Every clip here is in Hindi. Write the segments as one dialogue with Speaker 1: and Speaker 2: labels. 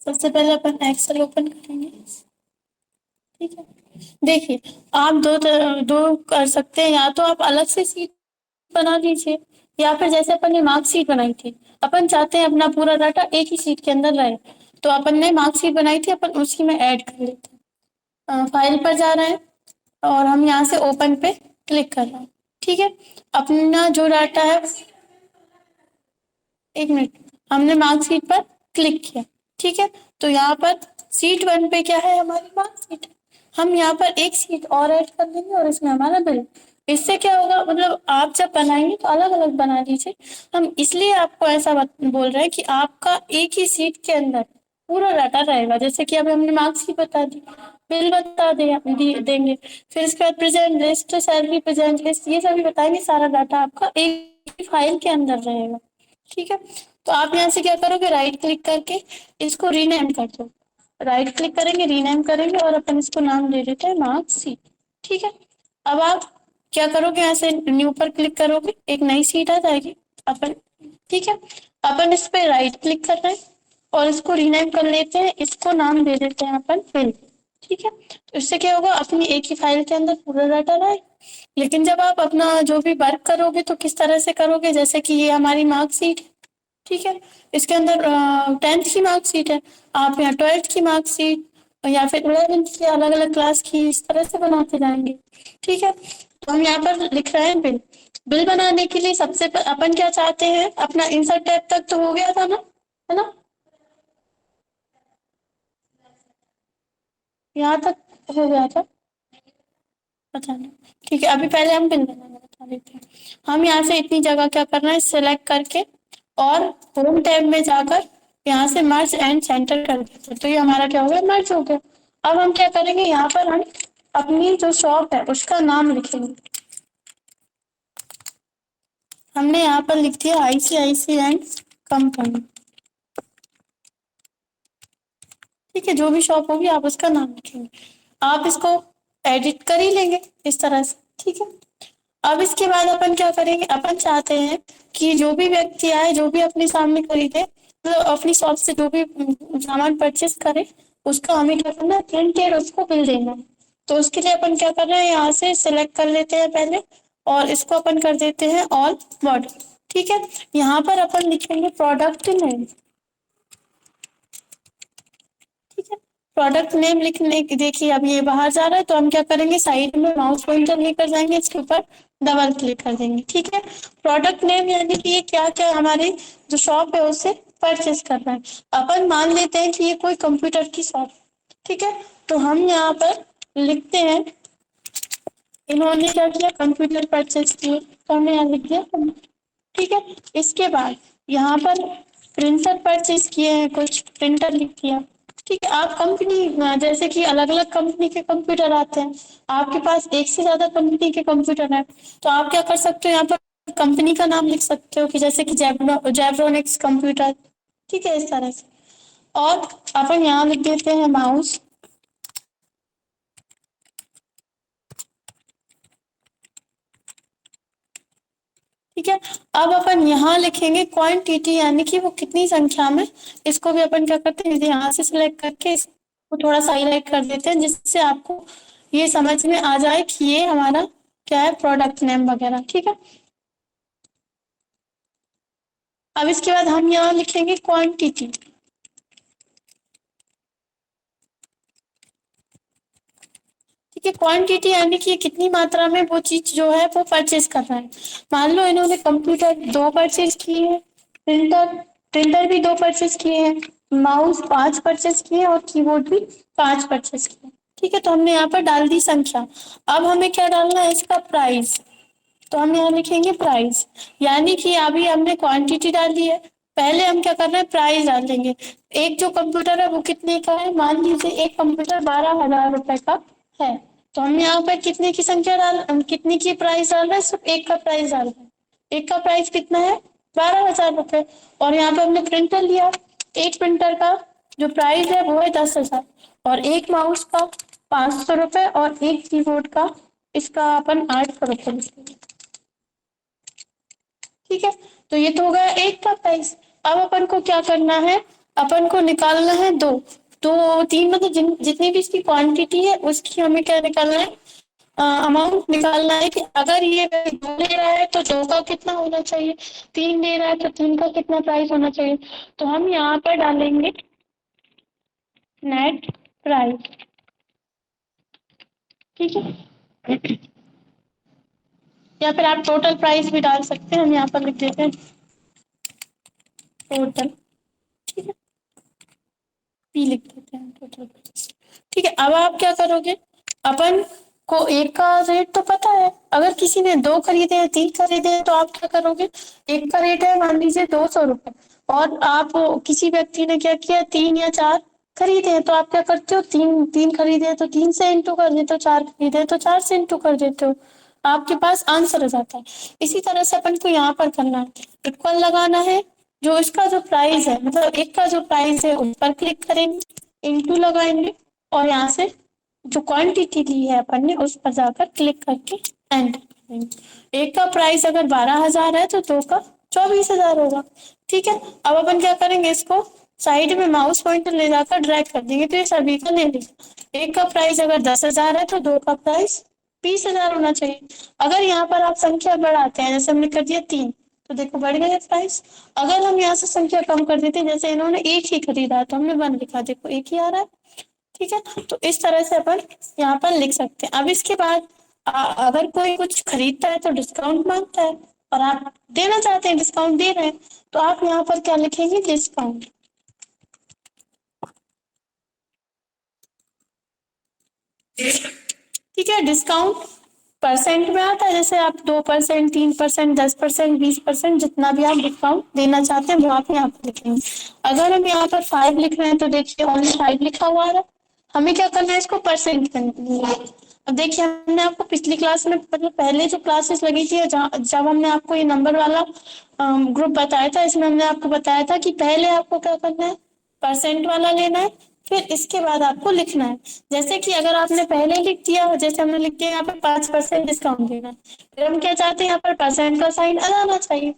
Speaker 1: सबसे पहले अपन एक्सेल ओपन करेंगे। ठीक है, देखिए आप दो कर सकते हैं, या तो आप अलग से सीट बना लीजिए, या फिर जैसे अपन ने मार्कशीट बनाई थी, अपन चाहते हैं अपना पूरा डाटा एक ही सीट के अंदर रहे, तो अपन ने मार्कशीट बनाई थी, अपन उसी में ऐड कर लेते हैं। फाइल पर जा रहे हैं और हम यहाँ से ओपन पे क्लिक कर रहे हैं। ठीक है, अपना जो डाटा है, एक मिनट, हमने मार्कशीट पर क्लिक किया। ठीक है, तो यहाँ पर सीट वन पे क्या है, हमारी मार्कशीट। हम यहाँ पर एक सीट और ऐड कर देंगे और इसमें हमारा बिल। इससे क्या होगा, मतलब आप जब बनाएंगे तो अलग अलग बना लीजिए। हम इसलिए आपको ऐसा बोल रहे हैं कि आपका एक ही सीट के अंदर पूरा डाटा रहेगा। जैसे कि अभी हमने मार्क्सशीट बता दी, बिल बता देंगे, फिर इसके बाद present list, salary present list, ये सभी बताएंगे। सारा डाटा आपका एक ही फाइल के अंदर रहेगा। ठीक है, तो आप यहाँ से क्या करोगे, राइट क्लिक करके इसको रीनेम कर दो। राइट क्लिक करेंगे, रीनेम करेंगे और अपन इसको नाम दे देते हैं मार्कशीट। ठीक है, अब आप क्या करोगे, यहाँ से न्यू पर क्लिक करोगे, एक नई सीट आ जाएगी अपन। ठीक है, अपन इस पे राइट क्लिक कर रहे हैं और इसको रीनेम कर लेते हैं, इसको नाम दे देते हैं अपन बिल। ठीक है, तो इससे क्या होगा, अपनी एक ही फाइल के अंदर पूरा डाटा रहे। लेकिन जब आप अपना जो भी वर्क करोगे तो किस तरह से करोगे, जैसे कि ये हमारी मार्कशीट है। ठीक है, इसके अंदर 10th की मार्कशीट है, आप यहाँ 12th की मार्कशीट या फिर 11th की, अलग अलग क्लास की, इस तरह से बनाते जाएंगे। ठीक है, तो हम यहाँ पर लिख रहे हैं बिल। बिल बनाने के लिए अपन क्या चाहते हैं, अपना इंसर्ट टैब तक तो हो गया था ना, है ना, यहाँ तक हो गया था, पता नहीं। ठीक है, अभी पहले हम बिल बनाना बता देते हैं। हम यहाँ से इतनी जगह क्या करना है, सिलेक्ट करके और होम टैब में जाकर यहाँ से मर्ज एंड सेंटर कर देते हैं, तो ये हमारा क्या हो गया, मर्ज हो गया। अब हम क्या करेंगे, यहाँ पर हम अपनी जो शॉप है उसका नाम लिखेंगे। हमने यहाँ पर लिख दिया आईसीआईसी एंड कंपनी। ठीक है, जो भी शॉप होगी आप उसका नाम लिखेंगे। आप इसको एडिट कर ही लेंगे इस तरह से। ठीक है, अब इसके बाद अपन क्या करेंगे, अपन चाहते हैं कि जो भी व्यक्ति आए, जो भी अपने सामने खरीदे, तो अपनी शॉप से जो भी सामान परचेस करे, उसका हमें क्या करना है, प्रिंटेड उसको बिल देना है। तो उसके लिए अपन क्या कर रहे हैं, यहाँ से सिलेक्ट कर लेते हैं पहले और इसको अपन कर देते हैं ऑल वर्ड। ठीक है, यहाँ पर अपन लिखेंगे प्रोडक्ट नेम। ठीक है, प्रोडक्ट नेम लिखने देखिए अब ये बाहर जा रहा है, तो हम क्या करेंगे, साइड में माउस पॉइंटर लेकर जाएंगे, इसके ऊपर डबल क्लिक कर देंगे। ठीक है, प्रोडक्ट नेम यानी कि ये क्या क्या हमारी जो शॉप है उसे परचेस कर रहा है। अपन मान लेते हैं कि ये कोई कंप्यूटर की शॉप। ठीक है, तो हम यहाँ पर लिखते हैं, इन्होंने क्या किया, कंप्यूटर परचेस किए, तो हमने यहाँ लिख दिया। ठीक है, इसके बाद यहाँ पर प्रिंटर परचेज किए हैं, कुछ प्रिंटर लिख दिया। ठीक है, आप कंपनी जैसे कि अलग अलग कंपनी के कंप्यूटर आते हैं, आपके पास एक से ज्यादा कंपनी के कंप्यूटर है, तो आप क्या कर सकते हो, यहाँ पर कंपनी का नाम लिख सकते हो कि जैसे कि जेब्रोनिक्स कंप्यूटर। ठीक है, इस तरह से। और अपन यहाँ लिख देते हैं माउस। ठीक है, अब अपन यहाँ लिखेंगे क्वांटिटी, यानी कि वो कितनी संख्या में। इसको भी अपन क्या करते हैं, यहाँ से सिलेक्ट करके इसको थोड़ा सा हाईलाइट कर देते हैं, जिससे आपको ये समझ में आ जाए कि ये हमारा क्या है, प्रोडक्ट नेम वगैरह। ठीक है, अब इसके बाद हम यहाँ लिखेंगे क्वांटिटी। ठीक है, क्वांटिटी यानी कि कितनी मात्रा में वो चीज जो है वो परचेज कर रहा है। मान लो इन्होंने कंप्यूटर दो परचेज किए हैं, प्रिंटर प्रिंटर भी दो परचेज किए हैं, माउस पांच परचेज किए हैं और कीबोर्ड भी पांच परचेज किए हैं। ठीक है, तो हमने यहाँ पर डाल दी संख्या। अब हमें क्या डालना है, इसका प्राइस। तो हम यहाँ लिखेंगे प्राइस, यानी कि अभी हमने क्वांटिटी डाली है, पहले हम क्या कर रहे हैं, प्राइस डाल देंगे। एक जो कंप्यूटर है वो कितने का है, मान लीजिए एक कंप्यूटर 12,000 रुपए का है, तो हम यहाँ पर कितने की संख्या कितने की प्राइस डाल रहे हैं, सिर्फ एक का प्राइस डाल रहे हैं। एक का प्राइस कितना है, 12,000 रुपए। और यहाँ पे हमने प्रिंटर लिया, एक प्रिंटर का जो प्राइस है वो है 10,000, और एक माउस का 500 रुपए, और एक कीबोर्ड का इसका अपन 800 रुपए लिखेंगे। ठीक है, तो ये तो हो गया एक का प्राइस। अब अपन को क्या करना है, अपन को निकालना है दो, तो तीन मतलब जितनी भी इसकी क्वांटिटी है उसकी हमें क्या निकालना है, अमाउंट निकालना है कि अगर ये दो ले रहा है तो दो का कितना होना चाहिए, तीन ले रहा है तो तीन का कितना प्राइस होना चाहिए। तो हम यहाँ पर डालेंगे नेट प्राइस, ठीक है, या फिर आप टोटल प्राइस भी डाल सकते हैं, हम यहाँ पर लिख देते हैं टोटल, ठीक है, पी लिख देते हैं टोटल प्राइस, ठीक है। अब आप क्या करोगे, अपन को एक का रेट तो पता है, अगर किसी ने दो खरीदे हैं तीन खरीदे हैं तो आप क्या करोगे, एक का रेट है मान लीजिए 200 रुपए, और आप किसी व्यक्ति ने क्या किया तीन या चार खरीदे हैं, तो आप क्या करते हो, तीन तीन खरीदे हैं तो तीन से इंटू कर देते हो, चार खरीदे हैं तो चार से इंटू कर देते हो, आपके पास आंसर आ जाता है। इसी तरह से अपन को यहाँ पर करना है, इक्वल लगाना है, जो इसका जो प्राइस है मतलब एक का जो प्राइस है उस पर क्लिक करेंगे, इंटू लगाएंगे, और यहाँ से जो क्वांटिटी ली है अपन ने उस पर जाकर क्लिक करके एंटर करेंगे। एक का प्राइस अगर 12,000 है तो दो का 24,000 होगा, ठीक है। अब अपन क्या करेंगे, इसको साइड में माउस पॉइंटर ले जाकर ड्रैग कर देंगे तो ये सभी का ले लेगा। एक का प्राइस अगर 10,000 है तो दो का प्राइस 20,000 होना चाहिए। अगर यहाँ पर आप संख्या बढ़ाते हैं, जैसे हमने कर दिया तीन, तो देखो बढ़ गया प्राइस। अगर हम यहाँ से संख्या कम कर देते हैं, जैसे इन्होंने एक ही खरीदा है तो हमने वन लिखा, देखो एक ही आ रहा है, ठीक है। तो इस तरह से अपन यहाँ पर लिख सकते हैं। अब इसके बाद अगर कोई कुछ खरीदता है तो डिस्काउंट मांगता है, और आप देना चाहते हैं, डिस्काउंट दे रहे हैं, तो आप यहाँ पर क्या लिखेंगे, डिस्काउंट, ठीक है। डिस्काउंट परसेंट में आता है, जैसे आप 2%, 3%, 10%, 20%, जितना भी आप डिस्काउंट देना चाहते हैं वो आप यहाँ पर लिखेंगे। अगर हम यहाँ पर 5 लिख रहे हैं तो देखिए ओनली 5 लिखा हुआ है, हमें क्या करना है, इसको परसेंट करना है। अब देखिए हमने आपको पिछली क्लास में मतलब पहले जो क्लासेस लगी थी जब हमने आपको ये नंबर वाला ग्रुप बताया था, इसमें हमने आपको बताया था कि पहले आपको क्या करना है, परसेंट वाला लेना है, फिर इसके बाद आपको लिखना है। जैसे कि अगर आपने पहले लिख दिया, जैसे हमने लिख दिया यहाँ पर 5% डिस्काउंट देना है, फिर हम क्या चाहते हैं, यहाँ पर परसेंट का साइन आ जाना चाहिए,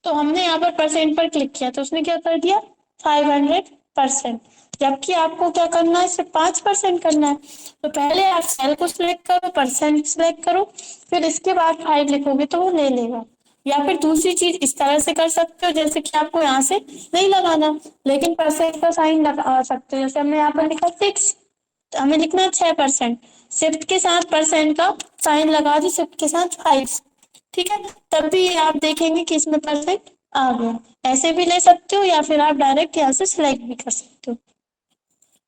Speaker 1: तो हमने यहाँ पर परसेंट पर क्लिक किया तो उसने क्या कर दिया 500%, जबकि आपको क्या करना है, सिर्फ 5% करना है। तो पहले आप सेल को सिलेक्ट करो, परसेंट सिलेक्ट करो, फिर इसके बाद 5 लिखोगे तो वो ले लेगा। या फिर दूसरी चीज इस तरह से कर सकते हो, जैसे कि आपको यहाँ से नहीं लगाना लेकिन परसेंट का साइन लगा सकते हो, जैसे हमने यहाँ पर लिखा 6, तो हमें लिखना है 6%, शिफ्ट के साथ परसेंट का साइन लगा दी, शिफ्ट के साथ 5, ठीक है। तब भी आप देखेंगे कि इसमें परसेंट आ गया। ऐसे भी ले सकते हो या फिर आप डायरेक्ट यहाँ से सिलेक्ट भी कर सकते हो,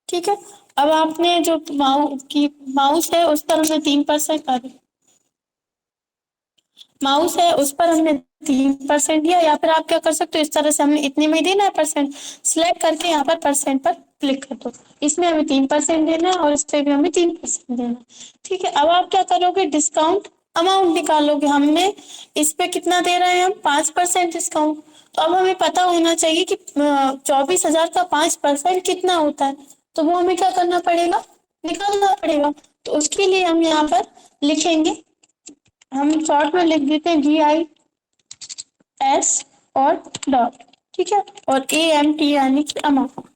Speaker 1: ठीक है। अब आपने जो माउस है उस पर हमने 3% माउस है उस पर हमने 3% दिया, या फिर आप क्या कर सकते हो, इस तरह से हमने इतने में देना है परसेंट, सिलेक्ट करके यहाँ पर परसेंट पर क्लिक कर दो, इसमें हमें 3% देना है और इस पे भी हमें 3% देना है, ठीक है। अब आप क्या करोगे, डिस्काउंट अमाउंट निकालोगे, हमने इस पे कितना दे रहे हैं हम 5% डिस्काउंट, तो अब हमें पता होना चाहिए कि 24,000 का 5% कितना होता है, तो वो हमें क्या करना पड़ेगा, निकालना पड़ेगा। तो उसके लिए हम यहाँ पर लिखेंगे, हम शॉर्ट में लिख देते हैं GIS और डॉट, ठीक है, और AMT यानी कि अमाउंट,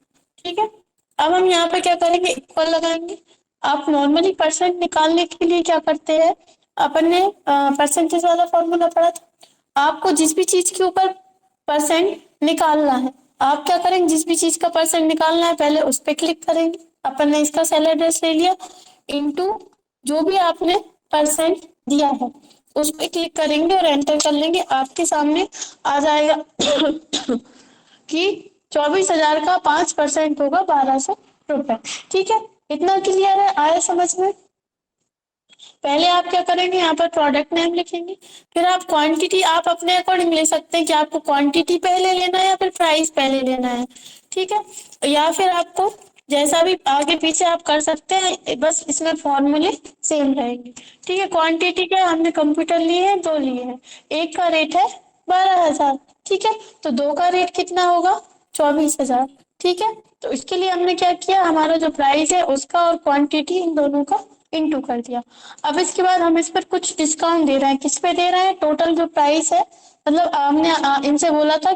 Speaker 1: ठीक है। अब हम यहाँ पे क्या करेंगे, इक्वल लगाएंगे। आप नॉर्मली परसेंट निकालने के लिए क्या करते हैं, अपन ने परसेंटेज वाला फॉर्मूला पढ़ा था, आपको जिस भी चीज के ऊपर परसेंट निकालना है, आप क्या करेंगे, जिस भी चीज का परसेंट निकालना है पहले उस पर क्लिक करेंगे, अपन ने इसका सेल एड्रेस ले लिया, इनटू जो भी आपने परसेंट दिया है उस पर क्लिक करेंगे और एंटर कर लेंगे, आपके सामने आ जाएगा कि 24,000 का 5% होगा 1,200 रुपए, ठीक है। इतना क्लियर है, आया समझ में। पहले आप क्या करेंगे, यहाँ पर प्रोडक्ट नेम लिखेंगे, फिर आप क्वांटिटी आप अपने अकॉर्डिंग ले सकते हैं कि आपको क्वांटिटी पहले लेना है या फिर प्राइस पहले लेना है, ठीक है, या फिर आपको जैसा भी आगे पीछे आप कर सकते हैं, बस इसमें फॉर्मूले सेम रहेंगे, ठीक है। क्वांटिटी क्या हमने कंप्यूटर लिए है, दो लिए हैं, एक का रेट है 12,000, ठीक है, तो दो का रेट कितना होगा 24,000, ठीक है। तो इसके लिए हमने क्या किया, हमारा जो प्राइस है उसका और क्वांटिटी इन दोनों का इंटू कर दिया। अब इसके बाद हम इस पर कुछ डिस्काउंट दे रहे हैं, किस पे दे रहे हैं, टोटल जो प्राइस है, मतलब हमने इनसे बोला था कि